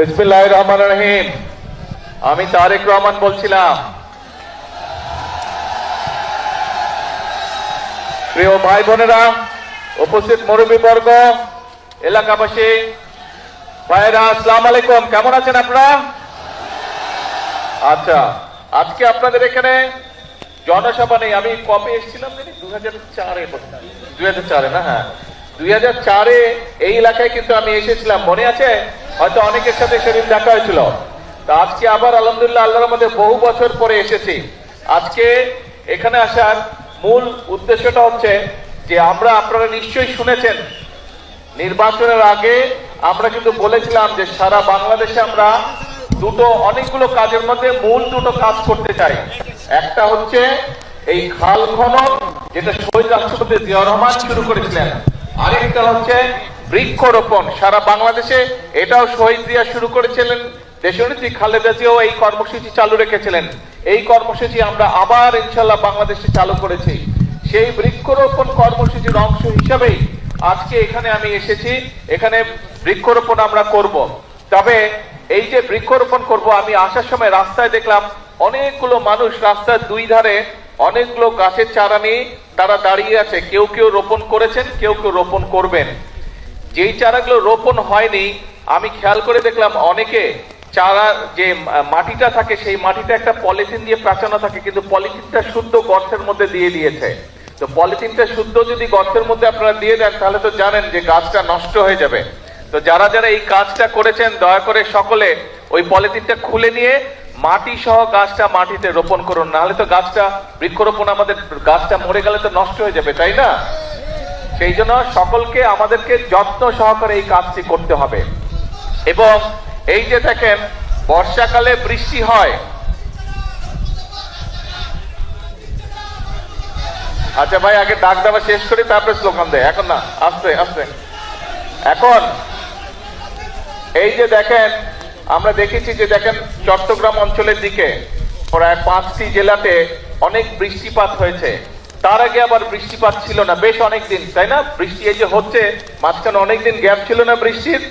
বিসমিল্লাহির রহমানির রহিম। আমি তারেক রহমান বলছিলাম। প্রিয় ভাই বোনেরা, উপস্থিত মুরব্বীবর্গ, এলাকাবাসী ভাইরা, আসসালামু আলাইকুম। কেমন আছেন আপনারা? আচ্ছা, আজকে আপনাদের এখানে জনসভা নেই। আমি কবে এসেছিলাম জানি? 2004 না? হ্যাঁ, 2004-এ এই এলাকায় কিন্তু আমি এসেছিলাম, মনে আছে? হয়তো অনেকের সাথে সেদিন দেখা হয়েছিল। তা আজকে আবার আলহামদুলিল্লাহ আল্লাহর মধ্যে বহু বছর পরে এসেছি। আজকে এখানে আসার মূল উদ্দেশ্যটা হচ্ছে যে আপনারা নিশ্চয়ই শুনেছেন, নির্বাচনের আগে আমরা কিন্তু বলেছিলাম যে সারা বাংলাদেশে আমরা অনেকগুলো কাজের মধ্যে মূল দুটো কাজ করতে চাই। একটা হচ্ছে এই খাল খনন, যেটা শহীদ রাষ্ট্রপতি জিয়াউর রহমান শুরু করেছিলেন। আরেকটা হচ্ছে বৃক্ষরোপণ সারা বাংলাদেশে, এটাও শহীদ জিয়া শুরু করেছিলেন। দেশনেত্রী খালেদা জিয়াও এই কর্মসূচি চালু রেখেছিলেন। এই কর্মসূচি আমরা আবার ইনশাল্লাহ বাংলাদেশে চালু করেছি। সেই বৃক্ষরোপণ কর্মসূচির অংশ হিসাবেই আজকে এখানে আমি এসেছি। এখানে বৃক্ষরোপণ আমরা করব। তবে এই যে বৃক্ষরোপণ করব, আমি আসার সময় রাস্তায় দেখলাম অনেকগুলো মানুষ রাস্তার দুই ধারে অনেকগুলো গাছের চারা নিয়ে তারা দাঁড়িয়ে আছে। কেউ কেউ রোপণ করেছেন, কেউ কেউ রোপণ করবেন। যেই চারাগুলো রোপণ হয়নি, আমি খেয়াল করে দেখলাম অনেকে চারা যে মাটিটা থাকে সেই মাটিটা একটা পলিথিন দিয়ে প্রাচানো থাকে, কিন্তু পলিথিনটা শুদ্ধ গর্তের মধ্যে দিয়ে দিয়েছে। তো পলিথিনটা শুদ্ধ যদি গর্তের মধ্যে আপনারা দিয়ে দেন, তাহলে তো জানেন যে গাছটা নষ্ট হয়ে যাবে। তো যারা যারা এই কাজটা করেছেন, দয়া করে সকলে ওই পলিথিনটা খুলে নিয়ে মাটি সহ গাছটা মাটিতে রোপণ করুন, নাহলে তো গাছটা বৃক্ষরোপণ আমাদের গাছটা মরে গেলে তো নষ্ট হয়ে যাবে, তাই না? সেই জন্য সকলকে আমাদেরকে যত্ন সহকারে এই কাজটি করতে হবে। এবং এই যে দেখেন বর্ষাকালে বৃষ্টি হয়। আচ্ছা ভাই, আগে ডাক দেওয়া শেষ করি, তারপরে স্লোগান দেয়। এখন না, আস্তে আস্তে। এখন এই যে দেখেন, আমরা দেখেছি যে দেখেন চট্টগ্রাম অঞ্চলের দিকে প্রায় 5টি জেলাতে অনেক বৃষ্টিপাত হয়েছে। তার আগে আবার বৃষ্টিপাত ছিল না বেশ অনেকদিন, তাই না? বৃষ্টি এই যে হচ্ছে, মাঝখানে অনেকদিন গ্যাপ ছিল না বৃষ্টির।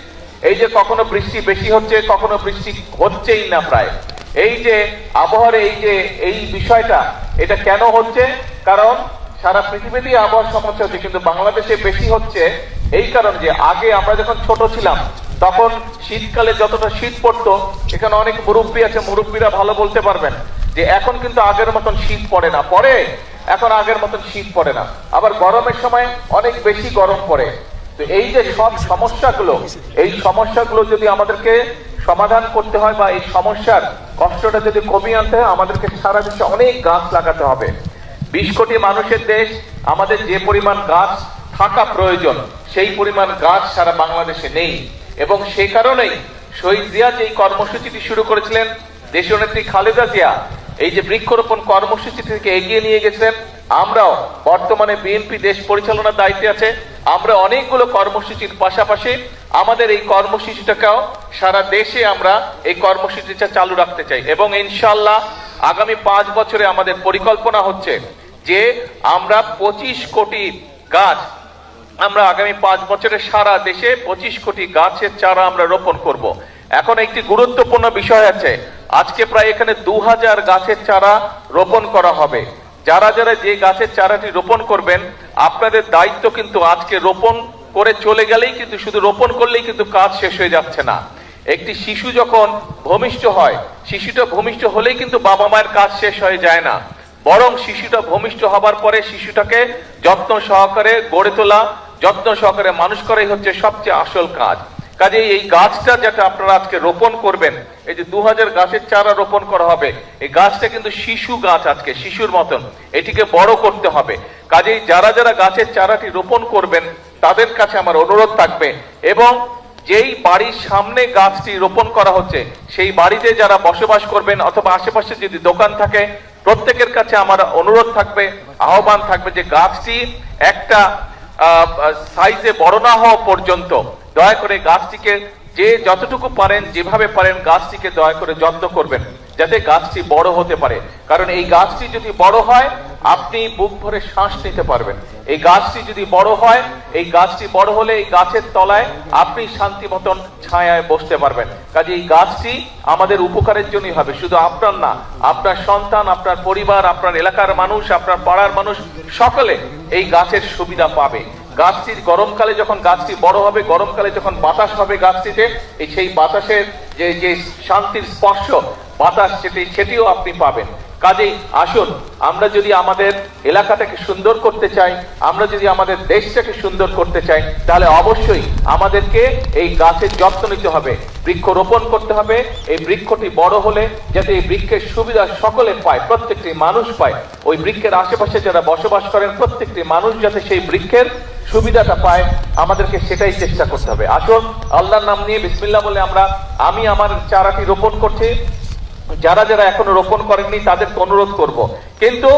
এই যে কখনো বৃষ্টি বেশি হচ্ছে, কখনো বৃষ্টি হচ্ছেই না প্রায়। এই যে আবহাওয়ার এই বিষয়টা, এটা কেন হচ্ছে? কারণ সারা পৃথিবীতেই আবহাওয়ার সমস্যা হচ্ছে, কিন্তু বাংলাদেশে বেশি হচ্ছে এই কারণ যে আগে আমরা যখন ছোট ছিলাম তখন শীতকালে যতটা শীত পড়তো, এখানে অনেক মুরব্বী আছে, মুরব্বীরা ভালো বলতে পারবেন যে এখন কিন্তু আগের মতন শীত পড়ে না। এখন আগের মতন শীত পড়ে না। আবার গরমের সময় অনেক বেশি গরম পড়ে। তো এই যে সব সমস্যাগুলো, এই সমস্যাগুলো যদি আমাদেরকে সমাধান করতে হয় বা এই সমস্যার কষ্টটা যদি কমিয়ে আনতে হয়, আমাদেরকে সারা দেশে অনেক গাছ লাগাতে হবে। 20 কোটি মানুষের দেশ, আমাদের যে পরিমাণ গাছ থাকা প্রয়োজন সেই পরিমাণ গাছ সারা বাংলাদেশে নেই। এবং সেই কারণেই শহীদ জিয়া যে কর্মসূচিটি শুরু করেছিলেন, দেশনেত্রী খালেদা জিয়া এই যে বৃক্ষরোপণ কর্মসূচি থেকে এগিয়ে নিয়ে গেছেন। আমরাও বর্তমানে বিএনপি দেশ পরিচালনার দায়িত্বে আছে, আমরা অনেকগুলো কর্মসূচির পাশাপাশি আমাদের এই কর্মসূচিটাকেও সারা দেশে আমরা এই কর্মসূচিটা চালু রাখতে চাই। এবং ইনশাআল্লাহ আগামী 5 বছরে আমাদের পরিকল্পনা হচ্ছে যে আমরা 25 কোটি গাছ, আমরা আগামী 5 বছরে সারা দেশে 25 কোটি গাছের চারা আমরা রোপণ করব। এখন একটি গুরুত্বপূর্ণ বিষয় আছে, আজকে প্রায় এখানে 2000 গাছের চারা রোপণ করা হবে। যারা যারা যে গাছের চারাটি রোপণ করবেন, আপনাদের দায়িত্ব কিন্তু আজকে রোপণ করে চলে গেলেই কিন্তু, শুধু রোপণ করলেই কিন্তু কাজ শেষ হয়ে যাচ্ছে না। একটি শিশু যখন ভূমিষ্ঠ হয়, শিশুটা ভূমিষ্ঠ হলেই কিন্তু বাবা মায়ের কাজ শেষ হয়ে যায় না, বরং শিশুটা ভূমিষ্ঠ হবার পরে শিশুটাকে যত্ন সহকারে গড়ে তোলা, যত্ন সহকারে মানুষ করাই হচ্ছে সবচেয়ে আসল কাজ। কাজে এই গাছটা যেটা আপনারা আজকে রোপণ করবেন, এই যে 2000 গাছের চারা রোপণ করা হবে, এই গাছটা কিন্তু শিশু গাছ, আজকে শিশুর মতন এটিকে বড় করতে হবে। কাজেই যারা যারা গাছের চারাটি রোপণ করবেন তাদের কাছে আমার অনুরোধ থাকবে, এবং যেই বাড়ির সামনে গাছটি রোপণ করা হচ্ছে সেই বাড়িতে যারা বসবাস করবেন অথবা আশেপাশে যদি দোকান থাকে, প্রত্যেকের কাছে আমার অনুরোধ থাকবে, আহ্বান থাকবে যে গাছটি একটা সাইজে বড় না হওয়া পর্যন্ত দয়া করে গাছটিকে যে যতটুকু পারেন, যেভাবে পারেন গাছটিকে দয়া করে যত্ন করবেন যাতে গাছটি বড় হতে পারে। কারণ এই গাছটি যদি বড় হয়, আপনি বুক ভরে শ্বাস নিতে পারবেন। এই গাছটি যদি বড় হয়, এই গাছটি বড় হলে এই গাছের তলায় আপনি শান্তি মতন ছায়ায় বসতে পারবেন। কাজে এই গাছটি আমাদের উপকারের জন্যই হবে, শুধু আপনার না, আপনার সন্তান, আপনার পরিবার, আপনার এলাকার মানুষ, আপনার পাড়ার মানুষ সকলে এই গাছের সুবিধা পাবে। গাছটির গরমকালে যখন গাছটি বড় হবে, গরমকালে যখন বাতাস হবে গাছটিতে, সেই বাতাসের যে শান্তির স্পর্শ বাতাস সেটিও আপনি পাবেন। কাজেই আসুন, আমরা যদি আমাদের এলাকাটাকে সুন্দর করতে চাই, আমরা যদি আমাদের দেশটাকে সুন্দর করতে চাই, তাহলে অবশ্যই আমাদেরকে এই গাছের যত্ন নিতে হবে, বৃক্ষ রোপণ করতে হবে। এই বৃক্ষটি বড় হলে যাতে এই বৃক্ষের সুবিধা সকলে পায়, প্রত্যেকটি মানুষ পায়, ওই বৃক্ষের আশেপাশে যারা বসবাস করেন প্রত্যেকটি মানুষ যাতে সেই বৃক্ষের সুবিধাটা পায়, আমাদেরকে সেটাই চেষ্টা করতে হবে। আসুন, আল্লাহর নাম নিয়ে বিসমিল্লাহ বলে আমি আমার চারাটি রোপণ করছি। যারা যারা এখনো রোপণ করেননি তাদেরকে অনুরোধ করব, কিন্তু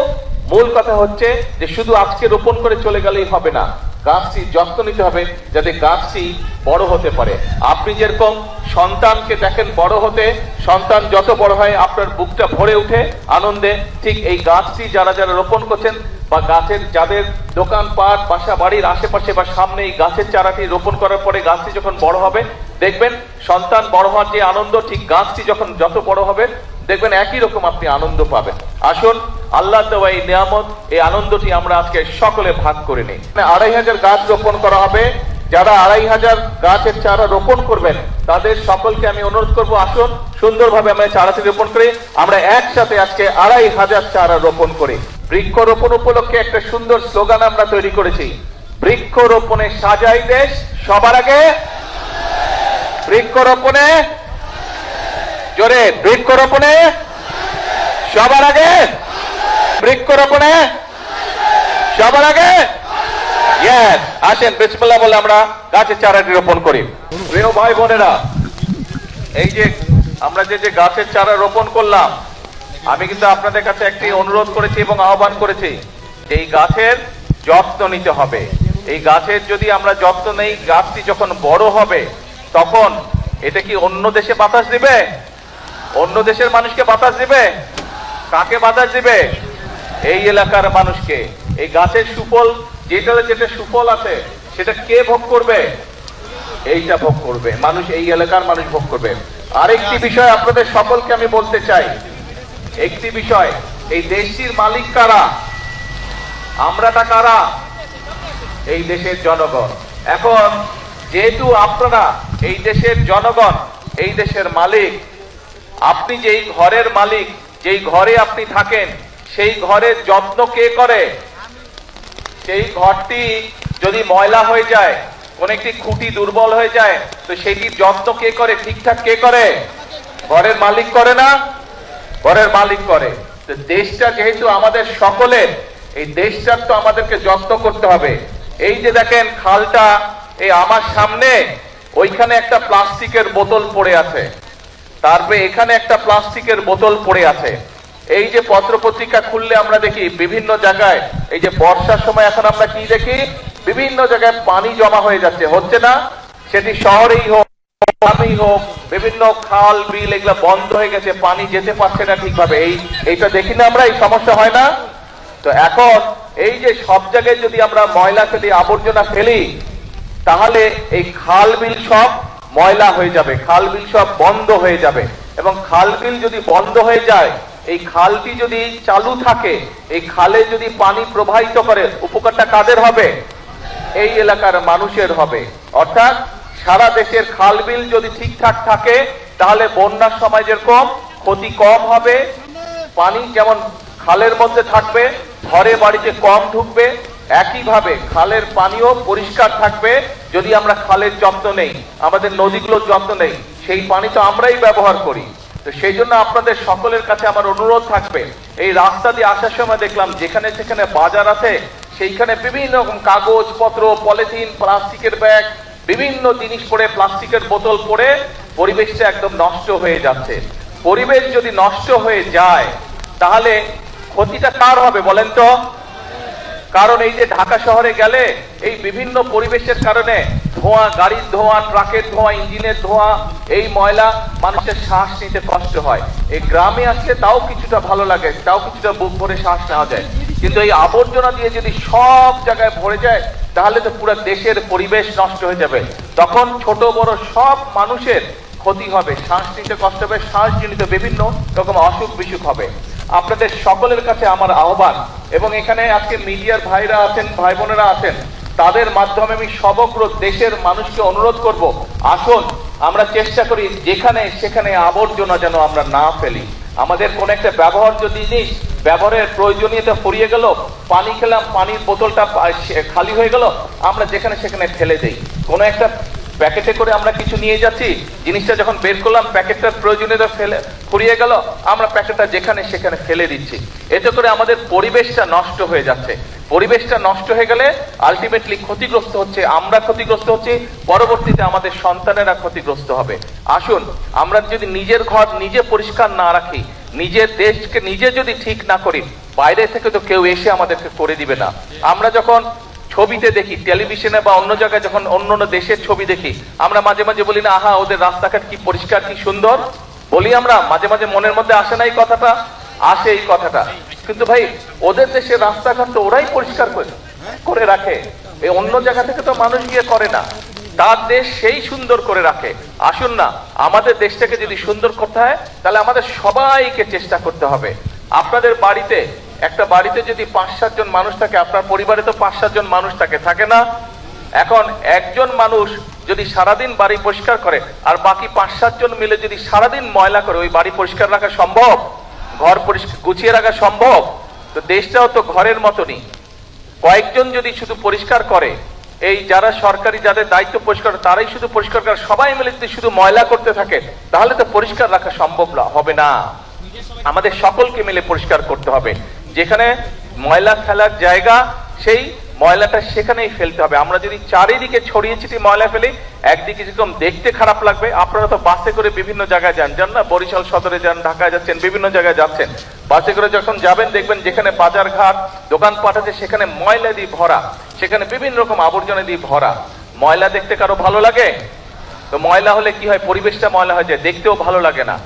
মূল কথা হচ্ছে যে শুধু আজকে রোপণ করে চলে গেলেই হবে না, গাছটির যত্ন নিতে হবে যাতে গাছটি বড় হতে পারে। আপনি যেরকম সন্তানকে দেখেন বড় হতে, সন্তান যত বড় হয় আপনার বুকটা ভরে উঠে আনন্দে, ঠিক এই গাছটি যারা যারা রোপণ করছেন বা গাছের যাদের দোকানপাট, বাসা বাড়ির আশেপাশে বা সামনে এই গাছের চারাটি রোপণ করার পরে গাছটি যখন বড় হবে, দেখবেন সন্তান বড় হওয়ার যে আনন্দ, ঠিক গাছটি যখন যত বড় হবে দেখবেন একই রকম আপনি আনন্দ পাবেন। আসুন, আল্লাহ দেওয়া এই নিয়ামত, এই আনন্দটি আমরা আজকে সকলে ভাগ করে নিই। 2500 গাছ রোপণ করা হবে। যারা 2500 গাছের চারা রোপণ করবেন তাদের সকলকে আমি অনুরোধ করব, আসুন সুন্দরভাবে আমরা চারাটি রোপণ করি। আমরা একসাথে আজকে 2500 চারা রোপণ করি। বৃক্ষরোপণ উপলক্ষে একটা সুন্দর স্লোগান আমরা তৈরি করেছি, বৃক্ষরোপণে সাজাই দেশ সবার আগে, বৃক্ষরোপণে জোরে, বৃক্ষরোপণে সবার আগে, বৃক্ষরোপণে সবার আগে। আসেন বিসমিল্লাহ বলে আমরা গাছের চারাটি রোপণ করি। প্রিয় ভাই বোনেরা, এই যে আমরা যে গাছের চারা রোপণ করলাম, আমি কিন্তু আপনাদের কাছে একটি অনুরোধ করেছি এবং আহ্বান করেছি যে এই গাছের যত্ন নিতে হবে। এই গাছের যদি আমরা যত্ন নেই, গাছটি যখন বড় হবে তখন এটা কি অন্য দেশে বাতাস দিবে? অন্য দেশের মানুষকে বাতাস দিবে? কাকে বাতাস দিবে? এই এলাকার মানুষকে। এই গাছের সুফল, যেটা সুফল আছে সেটা কে ভোগ করবে? এইটা ভোগ করবে মানুষ, এই এলাকার মানুষ ভোগ করবে। আরেকটি বিষয় আপনাদের সকলকে আমি বলতে চাই, একটি বিষয়, এই দেশটির মালিক কারা? আমরাটা কারা? এই দেশের জনগণ। এখন যেহেতু আপনারা এই দেশের জনগণ, এই দেশের মালিক, আপনি যেই ঘরের মালিক, যেই ঘরে আপনি থাকেন, সেই ঘরের যত্ন কে করে? সেই ঘরটি যদি ময়লা হয়ে যায়, কোন একটি খুঁটি দুর্বল হয়ে যায়, তো সেটির যত্ন কে করে? ঠিকঠাক কে করে? ঘরের মালিক করে না? ঘরের মালিক করে। তো দেশটা যেহেতু আমাদের সকলের, এই দেশটার তো আমাদেরকে যত্ন করতে হবে। এই যে দেখেন খালটা, এই আমার সামনে ওইখানে একটা প্লাস্টিকের বোতল পড়ে আছে, তারপরে এখানে একটা প্লাস্টিকের বোতল পড়ে আছে। এই যে পত্রপত্রিকা খুললে আমরা দেখি বিভিন্ন জায়গায়, এই যে বর্ষার সময় এখন আমরা কি দেখি, বিভিন্ন জায়গায় পানি জমা হয়ে যাচ্ছে, হচ্ছে না? সেটি শহরেই হোক, গ্রামেই হোক, বিভিন্ন খাল বিল এগুলা বন্ধ হয়ে গেছে, পানি যেতে পারছে না ঠিকভাবে। এইটা দেখি না আমরা, এই সমস্যা হয় না? তো এখন এই যে সব জায়গায় যদি আমরা ময়লা ফেলি, আবর্জনা ফেলি, তাহলে এই খাল বিল সব ময়লা হয়ে যাবে, খাল বিল সব বন্ধ হয়ে যাবে। এবং খাল বিল যদি বন্ধ হয়ে যায়, এই খালটি যদি চালু থাকে, এই খালে যদি পানি প্রবাহিত করে, উপকারটা কাদের হবে? এই এলাকার মানুষের হবে। অর্থাৎ সারা দেশের খাল বিল যদি ঠিকঠাক থাকে, তাহলে বন্যার সময় যেরকম ক্ষতি কম হবে, পানি যেমন খালের মধ্যে থাকবে, ঘরে বাড়িতে কম ঢুকবে, একইভাবে খালের পানিও পরিষ্কার থাকবে যদি আমরা খালের যত্ন নেই, আমাদের নদীগুলোর যত্ন নেই। সেই পানি তো আমরাই ব্যবহার করি। তো সেই জন্য আপনাদের সকলের কাছে আমার অনুরোধ থাকবে, এই রাস্তা দিয়ে আসার সময় দেখলাম যেখানে যেখানে বাজার আছে সেইখানে বিভিন্ন রকম কাগজ পত্র, পলিথিন, প্লাস্টিকের ব্যাগ, বিভিন্ন জিনিস পড়ে, প্লাস্টিকের বোতল পড়ে পরিবেশটা একদম নষ্ট হয়ে যাচ্ছে। পরিবেশ যদি নষ্ট হয়ে যায় তাহলে ক্ষতিটা কার হবে বলেন তো? কারণ এই যে ঢাকা শহরে গেলে এই বিভিন্ন পরিবেশের কারণে ধোঁয়া, গাড়ির ধোঁয়া, ট্রাকের ধোঁয়া, ইঞ্জিনের ধোঁয়া, এই ময়লা, মানুষের শ্বাস নিতে কষ্ট হয়। এই গ্রামে আসলে তাও কিছুটা ভালো লাগে, তাও কিছুটা বুক ভরে শ্বাস নেওয়া যায়। কিন্তু এই আবর্জনা দিয়ে যদি সব জায়গায় ভরে যায় তাহলে তো পুরো দেশের পরিবেশ নষ্ট হয়ে যাবে। তখন ছোট বড় সব মানুষের ক্ষতি হবে, শ্বাস নিতে কষ্ট হবে, শ্বাসজনিত বিভিন্ন রকম অসুখ বিসুখ হবে। আপনাদের সকলের কাছে আমার আহ্বান, এবং এখানে আজকে মিডিয়ার ভাইরা আছেন, ভাই বোনেরা আছেন, তাদের মাধ্যমে আমি সমগ্র দেশের মানুষকে অনুরোধ করব, আসুন আমরা চেষ্টা করি যেখানে সেখানে আবর্জনা যেন আমরা না ফেলি। আমাদের কোন একটা ব্যবহার্য জিনিস ব্যবহারের প্রয়োজনীয়তা ফুরিয়ে গেল, পানি খেলাম, পানির বোতলটা খালি হয়ে গেল, আমরা যেখানে সেখানে ফেলে দেই। কোনো একটা প্যাকেটে করে আমরা কিছু নিয়ে যাচ্ছি, জিনিসটা যখন বের করলাম প্যাকেটটার প্রয়োজনীয়তা ফুরিয়ে গেল, আমরা প্যাকেটটা যেখানে সেখানে ফেলে দিচ্ছি। এতে করে আমাদের পরিবেশটা নষ্ট হয়ে যাচ্ছে। পরিবেশটা নষ্ট হয়ে গেলে আলটিমেটলি ক্ষতিগ্রস্ত হচ্ছে আমরা, ক্ষতিগ্রস্ত হচ্ছে, পরবর্তীতে আমাদের সন্তানেরা ক্ষতিগ্রস্ত হবে। আসুন আমরা যদি নিজের ঘর নিজে পরিষ্কার না রাখি, নিজের দেশকে নিজে যদি ঠিক না করি, বাইরে থেকে তো কেউ এসে আমাদেরকে করে দিবে না। আমরা যখন ছবিতে দেখি, টেলিভিশনে বা অন্য জায়গায় যখন অন্য অন্য দেশের ছবি দেখি, আমরা মাঝে মাঝে বলি না, আহা ওদের রাস্তাঘাট কি পরিষ্কার, কি সুন্দর, বলি আমরা মাঝে মাঝে, মনের মধ্যে আসে না এই কথাটা? আসে এই কথাটা। কিন্তু ভাই ওদের দেশের রাস্তাঘাট তো ওরাই পরিষ্কার করে রাখে, এই অন্য জায়গা থেকে তো মানুষ গিয়ে করে না, তার দেশ সেই সুন্দর করে রাখে। আসুন না আমাদের দেশটাকে যদি সুন্দর করতে হয় তাহলে আমাদের সবাইকে চেষ্টা করতে হবে। আপনাদের বাড়িতে, একটা বাড়িতে যদি 5-7 জন মানুষ থাকে, আপনার পরিবারে তো 5-7 জন মানুষ থাকে না? এখন একজন মানুষ যদি সারাদিন বাড়ি পরিষ্কার করে আর বাকি 5-7 জন মিলে যদি সারাদিন ময়লা করে, ওই বাড়ি পরিষ্কার রাখা সম্ভব? ঘর পরিষ্কার গুছিয়ে রাখা সম্ভব? তো দেশটাও তো ঘরের মতনই। কয়েকজন যদি শুধু পরিষ্কার করে, এই যারা সরকারি যাদের দায়িত্ব পরিষ্কার, তারাই শুধু পরিষ্কার করে, সবাই মিলে যদি শুধু ময়লা করতে থাকে তাহলে তো পরিষ্কার রাখা সম্ভব হবে না। আমাদের সকলকে মিলে পরিষ্কার করতে হবে। যেখানে ময়লা ফেলার জায়গা, সেই ময়লাটা সেখানেই ফেলতে হবে। আমরা যদি চারিদিকে ছড়িয়ে ছিটিয়ে ময়লা ফেলি, একদিকে যেরকম দেখতে খারাপ লাগবে, আপনারা তো বাসে করে বিভিন্ন জায়গায় যান না, বরিশাল সদরে যান, ঢাকায় যাচ্ছেন, বিভিন্ন জায়গায় যাচ্ছেন, বাসে করে যখন যাবেন দেখবেন যেখানে বাজার ঘাট দোকানপাট আছে সেখানে ময়লা দিয়ে ভরা, সেখানে বিভিন্ন রকম আবর্জনা দিয়ে ভরা। ময়লা দেখতে কারো ভালো লাগে? তো ময়লা হলে কি হয়, পরিবেশটা ময়লা হয়ে যায়, দেখতেও ভালো লাগে না,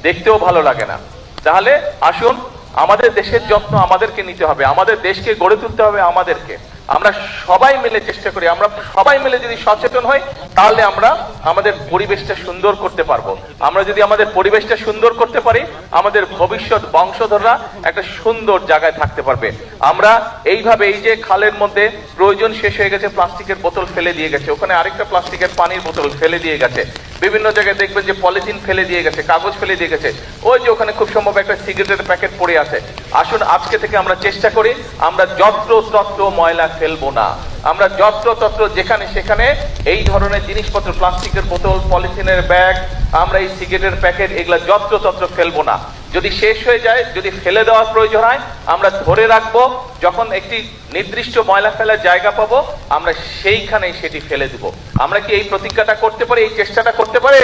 দেখতেও ভালো লাগে না। তাহলে আসুন আমাদের দেশের যত্ন আমাদেরকে নিতে হবে, আমাদের দেশকে গড়ে তুলতে হবে আমাদেরকে। আমরা সবাই মিলে চেষ্টা করি, আমরা সবাই মিলে যদি সচেতন হই তাহলে আমরা আমাদের পরিবেশটা সুন্দর করতে পারবো। আমরা যদি আমাদের পরিবেশটা সুন্দর করতে পারি, আমাদের ভবিষ্যৎ বংশধররা একটা সুন্দর জায়গায় থাকতে পারবে। আমরা এইভাবে, এই যে খালের মধ্যে প্রয়োজন শেষ হয়ে গেছে, প্লাস্টিকের বোতল ফেলে দিয়ে গেছে, ওখানে আরেকটা প্লাস্টিকের পানির বোতল ফেলে দিয়ে গেছে, বিভিন্ন জায়গায় দেখবেন যে পলিথিন ফেলে দিয়ে গেছে, কাগজ ফেলে দিয়ে গেছে, ওই যে ওখানে খুব সম্ভব একটা সিগারেটের প্যাকেট পড়ে আছে। আসুন আজকে থেকে আমরা চেষ্টা করি আমরা যত্রতত্র ময়লা ফেলবো না, আমরা যত্রতত্র যেখানে সেখানে এই ধরনের জিনিসপত্র, প্লাস্টিকের বোতল, পলিথিনের ব্যাগ, আমরা এই সিগারেটের প্যাকেট, এগুলা যত্রতত্র ফেলবো না। যদি শেষ হয়ে যায়, যদি ফেলে দেওয়ার প্রয়োজন হয়, আমরা ধরে রাখবো, যখন একটি নির্দিষ্ট ময়লা ফেলার জায়গা পাবো আমরা সেইখানেই সেটি ফেলে দেবো। আমরা কি এই প্রতিজ্ঞাটা করতে পারি, এই চেষ্টাটা করতে পারি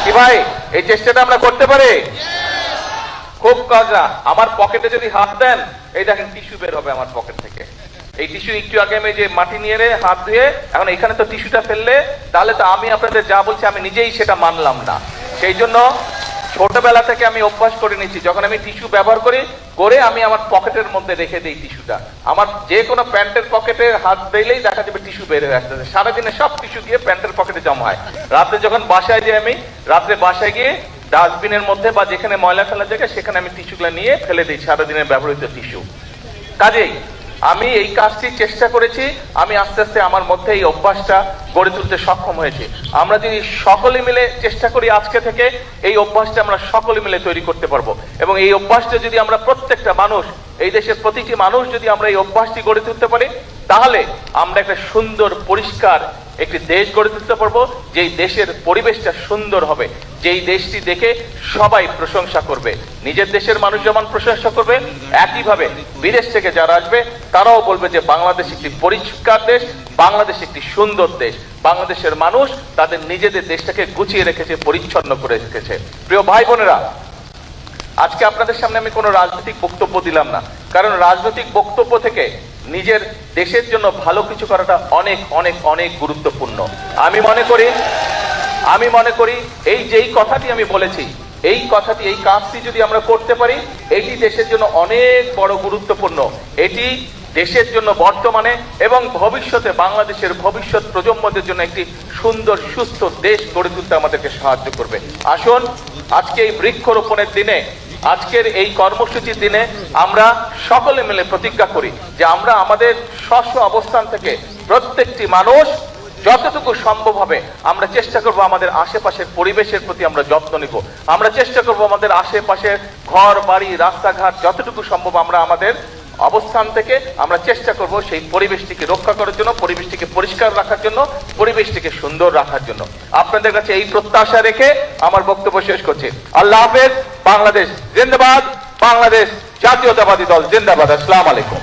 কি ভাই? এই চেষ্টাটা আমরা করতে পারি? খুব কাজা। আমার পকেটে যদি হাত দেন, এই দেখেন টিস্যু বের হবে আমার পকেট থেকে। এই টিস্যু একটু আগে আমি যে মাটি নিয়ে হাত ধুয়ে, এখন এখানে তো টিস্যুটা ফেললে তাহলে তো আমি আপনাদের যা বলছি আমি নিজেই সেটা মানলাম না। সেই জন্য ছোটবেলা থেকে আমি অভ্যাস করে নিচ্ছি, যখন আমি টিস্যু ব্যবহার করে আমি আমার পকেটের মধ্যে রেখে দিই টিস্যুটা। আমার যে কোনো প্যান্টের পকেটে হাত দিলেই দেখা যাবে টিস্যু বের হয়ে আসতেছে। সারাদিনে সব টিস্যু গিয়ে প্যান্টের পকেটে জমা হয়। রাত্রে যখন বাসায় যাই, আমি রাত্রে বাসায় গিয়ে ডাস্টবিনের মধ্যে বা যেখানে ময়লা ফেলার জায়গা সেখানে আমি টিস্যুগুলো নিয়ে ফেলে দিই, সারাদিনের ব্যবহৃত টিস্যু। কাজেই আমি এই কাজটি চেষ্টা করেছি, আমি আস্তে আস্তে আমার মধ্যে এই অভ্যাসটা গড়ে তুলতে সক্ষম হয়েছি। আমরা যদি সকলে মিলে চেষ্টা করি, আজকে থেকে এই অভ্যাসটা আমরা সকলে মিলে তৈরি করতে পারবো। এবং এই অভ্যাসটা যদি আমরা প্রত্যেকটা মানুষ, এই দেশের প্রতিটি মানুষ যদি আমরা এই অভ্যাসটি গড়ে তুলতে পারি, তাহলে আমরা একটা সুন্দর পরিষ্কার একটি দেশ গড়ে তুলতে পারবো, যেই দেশের পরিবেশটা সুন্দর হবে, যেই দেশটি দেখে সবাই প্রশংসা করবে। নিজের দেশের মানুষ যেমন প্রশংসা করবে, একইভাবে বিদেশ থেকে যারা আসবে তারাও বলবে যে বাংলাদেশ একটি পরিষ্কার দেশ, বাংলাদেশ একটি সুন্দর দেশ, বাংলাদেশের মানুষ তাদের নিজেদের দেশটাকে গুছিয়ে রেখেছে, পরিচ্ছন্ন করে রেখেছে। প্রিয় ভাই বোনেরা, আজকে আপনাদের সামনে আমি কোনো রাজনৈতিক বক্তব্য দিলাম না, কারণ রাজনৈতিক বক্তব্য থেকে নিজের দেশের জন্য ভালো কিছু করাটা অনেক অনেক অনেক গুরুত্বপূর্ণ। আমি মনে করি এই যেই কথাটি আমি বলেছি, এই কথাটি, এই কাজটি যদি আমরা করতে পারি, এটি দেশের জন্য অনেক বড় গুরুত্বপূর্ণ। এটি দেশের জন্য বর্তমানে এবং ভবিষ্যতে বাংলাদেশের ভবিষ্যৎ প্রজন্মদের জন্য একটি সুন্দর সুস্থ দেশ গড়ে তুলতে আমাদেরকে সাহায্য করবে। আসুন আজকে এই বৃক্ষরোপণের দিনে, আজকের এই কর্মসূচির দিনে আমরা সকলে মিলে প্রতিজ্ঞা করি যে আমরা আমাদের স্ব অবস্থান থেকে প্রত্যেকটি মানুষ যতটুকু সম্ভব হবে আমরা চেষ্টা করব আমাদের আশেপাশের পরিবেশের প্রতি আমরা যত্ন নিব। আমরা চেষ্টা করব আমাদের আশেপাশের ঘর বাড়ি রাস্তাঘাট যতটুকু সম্ভব আমরা আমাদের অবস্থান থেকে আমরা চেষ্টা করব সেই পরিবেশটিকে রক্ষা করার জন্য, পরিবেশটিকে পরিষ্কার রাখার জন্য, পরিবেশটিকে সুন্দর রাখার জন্য। আপনাদের কাছে এই প্রত্যাশা রেখে আমার বক্তব্য শেষ করছি। আল্লাহ হাফেজ। বাংলাদেশ জিন্দাবাদ। বাংলাদেশ জাতীয়তাবাদী দল জিন্দাবাদ। আসসালামু আলাইকুম।